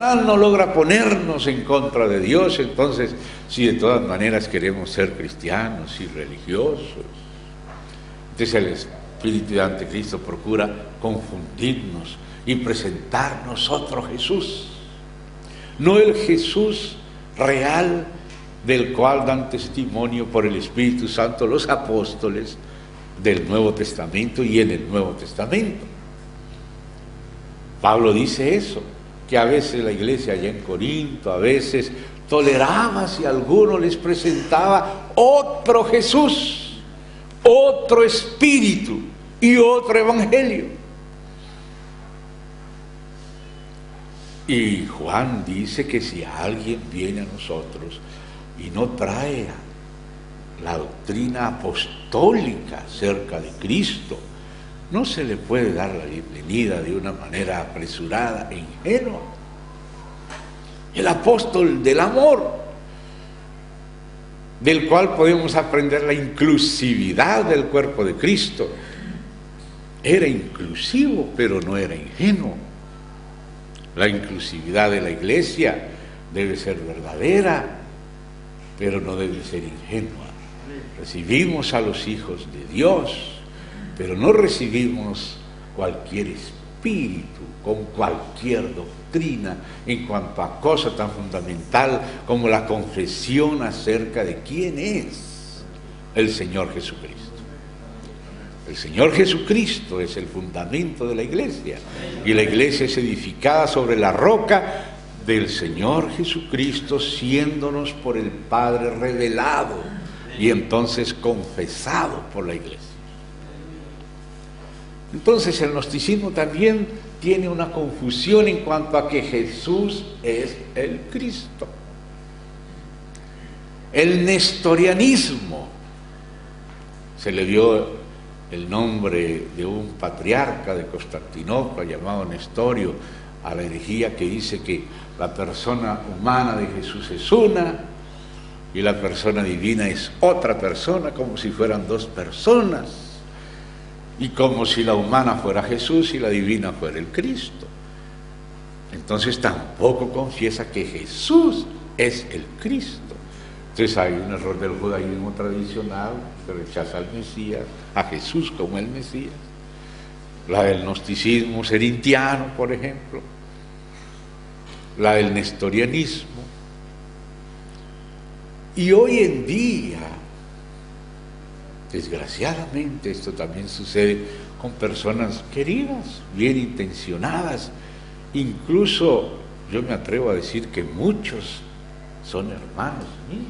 no logra ponernos en contra de Dios. Entonces, si de todas maneras queremos ser cristianos y religiosos, entonces el espíritu de anticristo procura confundirnos y presentarnos otro Jesús, no el Jesús real del cual dan testimonio por el Espíritu Santo los apóstoles del Nuevo Testamento y en el Nuevo Testamento. Pablo dice eso, que a veces la iglesia allá en Corinto, a veces toleraba si alguno les presentaba otro Jesús, otro espíritu y otro evangelio. Y Juan dice que si alguien viene a nosotros y no trae la doctrina apostólica acerca de Cristo, no se le puede dar la bienvenida de una manera apresurada e ingenua. El apóstol del amor, del cual podemos aprender la inclusividad del cuerpo de Cristo, era inclusivo, pero no era ingenuo. La inclusividad de la iglesia debe ser verdadera, pero no debe ser ingenua. Recibimos a los hijos de Dios, pero no recibimos cualquier espíritu con cualquier doctrina en cuanto a cosa tan fundamental como la confesión acerca de quién es el Señor Jesucristo. El Señor Jesucristo es el fundamento de la iglesia, y la iglesia es edificada sobre la roca del Señor Jesucristo, siéndonos por el Padre revelado y entonces confesado por la iglesia. Entonces el gnosticismo también tiene una confusión en cuanto a que Jesús es el Cristo. El nestorianismo, se le dio el nombre de un patriarca de Constantinopla llamado Nestorio a la herejía que dice que la persona humana de Jesús es una y la persona divina es otra persona, como si fueran dos personas, y como si la humana fuera Jesús y la divina fuera el Cristo. Entonces tampoco confiesa que Jesús es el Cristo. Entonces hay un error del judaísmo tradicional que rechaza al Mesías, a Jesús como el Mesías. La del gnosticismo serintiano, por ejemplo, la del nestorianismo. Y hoy en día, desgraciadamente, esto también sucede con personas queridas, bien intencionadas. Incluso yo me atrevo a decir que muchos son hermanos míos,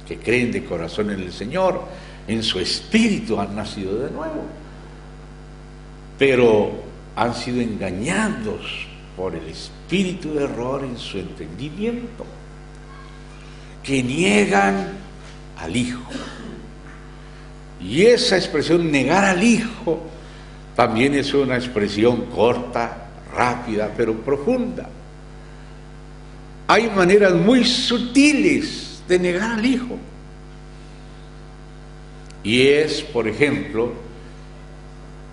que creen de corazón en el Señor, en su espíritu han nacido de nuevo, pero han sido engañados por el espíritu de error en su entendimiento, que niegan al Hijo. Y esa expresión, negar al Hijo, también es una expresión corta, rápida, pero profunda. Hay maneras muy sutiles de negar al Hijo. Y es, por ejemplo,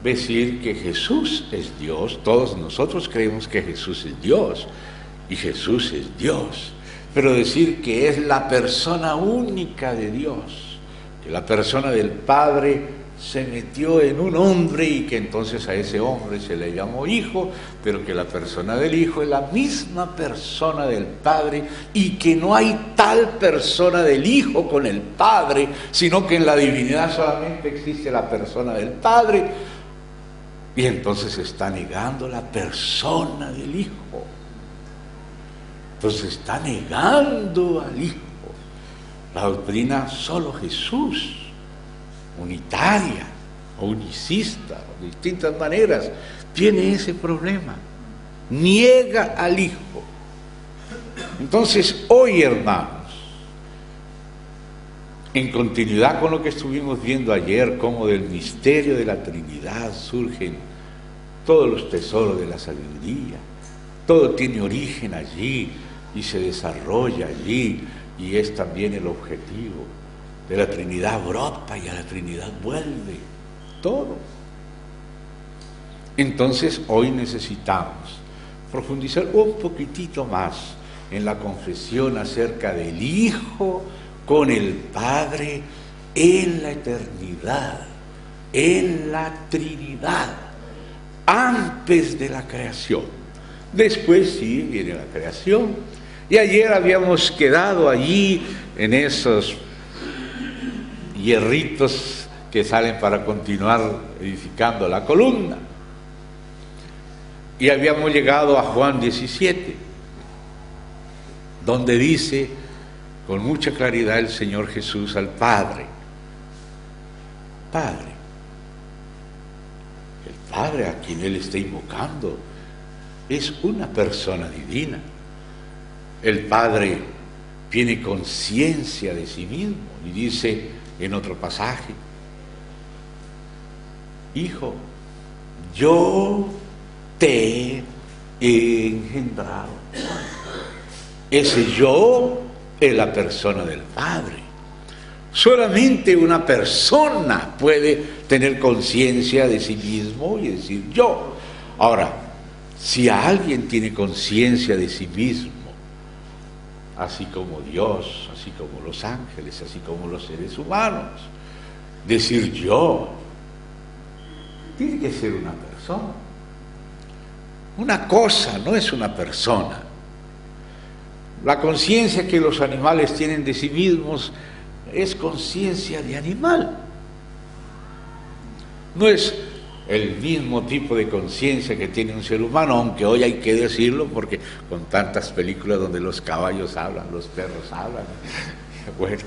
decir que Jesús es Dios. Todos nosotros creemos que Jesús es Dios, y Jesús es Dios. Pero decir que es la persona única de Dios, que la persona del Padre se metió en un hombre y que entonces a ese hombre se le llamó Hijo, pero que la persona del Hijo es la misma persona del Padre y que no hay tal persona del Hijo con el Padre, sino que en la divinidad solamente existe la persona del Padre, y entonces está negando la persona del Hijo. Entonces está negando al Hijo. La doctrina solo Jesús, unitaria o unicista, de distintas maneras, tiene ese problema. Niega al Hijo. Entonces, hoy, hermanos, en continuidad con lo que estuvimos viendo ayer, cómo del misterio de la Trinidad surgen todos los tesoros de la sabiduría, todo tiene origen allí y se desarrolla allí, y es también el objetivo. De la Trinidad brota y a la Trinidad vuelve todo. Entonces hoy necesitamos profundizar un poquitito más en la confesión acerca del Hijo con el Padre en la eternidad, en la Trinidad, antes de la creación. Después sí viene la creación. Y ayer habíamos quedado allí en esos hierritos que salen para continuar edificando la columna. Y habíamos llegado a Juan 17, donde dice con mucha claridad el Señor Jesús al Padre: Padre. El Padre a quien Él está invocando es una persona divina. El Padre tiene conciencia de sí mismo y dice en otro pasaje: Hijo, yo te he engendrado. Ese yo es la persona del Padre. Solamente una persona puede tener conciencia de sí mismo y decir yo. Ahora, si alguien tiene conciencia de sí mismo, así como Dios, así como los ángeles, así como los seres humanos, decir yo, tiene que ser una persona. Una cosa no es una persona. La conciencia que los animales tienen de sí mismos es conciencia de animal. No es el mismo tipo de conciencia que tiene un ser humano, aunque hoy hay que decirlo porque con tantas películas donde los caballos hablan, los perros hablan. Bueno,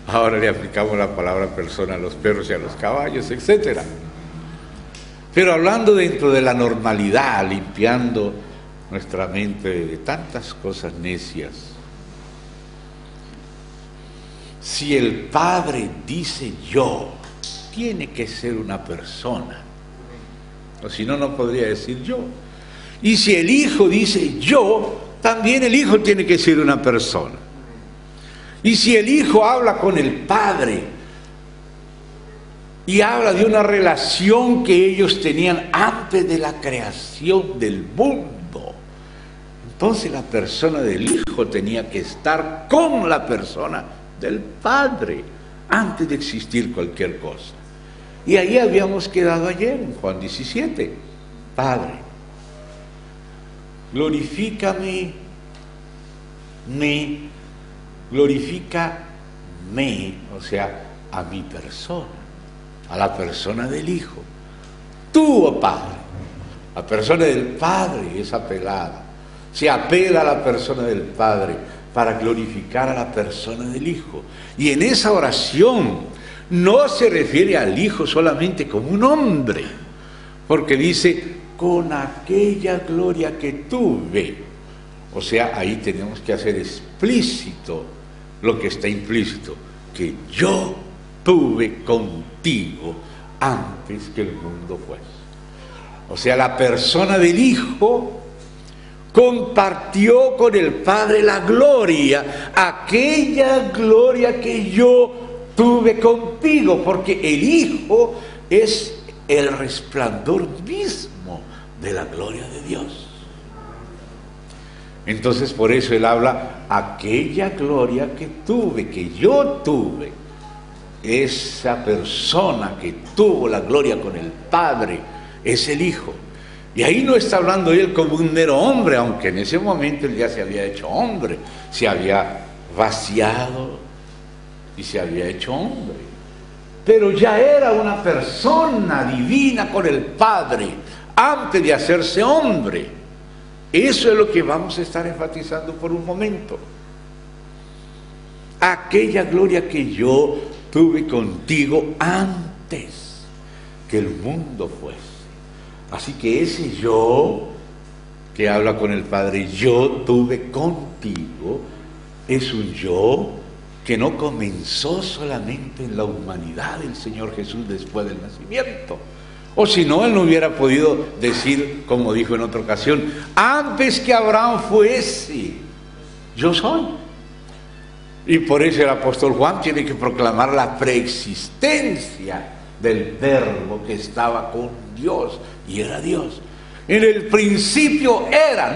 ahora le aplicamos la palabra persona a los perros y a los caballos, etcétera. Pero hablando dentro de la normalidad, limpiando nuestra mente de tantas cosas necias, si el Padre dice yo, tiene que ser una persona, o si no, no podría decir yo. Y si el Hijo dice yo, también el Hijo tiene que ser una persona. Y si el Hijo habla con el Padre y habla de una relación que ellos tenían antes de la creación del mundo, entonces la persona del Hijo tenía que estar con la persona del Padre antes de existir cualquier cosa. Y ahí habíamos quedado ayer en Juan 17. Padre, glorifícame, glorifícame, o sea, a mi persona, a la persona del Hijo. Tú, oh Padre, la persona del Padre es apelada. Se apela a la persona del Padre para glorificar a la persona del Hijo. Y en esa oración no se refiere al Hijo solamente como un hombre, porque dice, con aquella gloria que tuve. O sea, ahí tenemos que hacer explícito lo que está implícito, que yo tuve contigo antes que el mundo fuese. O sea, la persona del Hijo compartió con el Padre la gloria, aquella gloria que yo tuve contigo, porque el Hijo es el resplandor mismo de la gloria de Dios. Entonces por eso él habla, aquella gloria que tuve, que yo tuve. Esa persona que tuvo la gloria con el Padre es el Hijo. Y ahí no está hablando él como un mero hombre, aunque en ese momento él ya se había hecho hombre, se había vaciado y se había hecho hombre. Pero ya era una persona divina con el Padre antes de hacerse hombre. Eso es lo que vamos a estar enfatizando por un momento. Aquella gloria que yo tuve contigo antes que el mundo fuese. Así que ese yo que habla con el Padre, yo tuve contigo, es un yo que no comenzó solamente en la humanidad del Señor Jesús después del nacimiento. O si no, él no hubiera podido decir, como dijo en otra ocasión, antes que Abraham fuese, yo soy. Y por eso el apóstol Juan tiene que proclamar la preexistencia del Verbo que estaba con Dios y era Dios. En el principio era.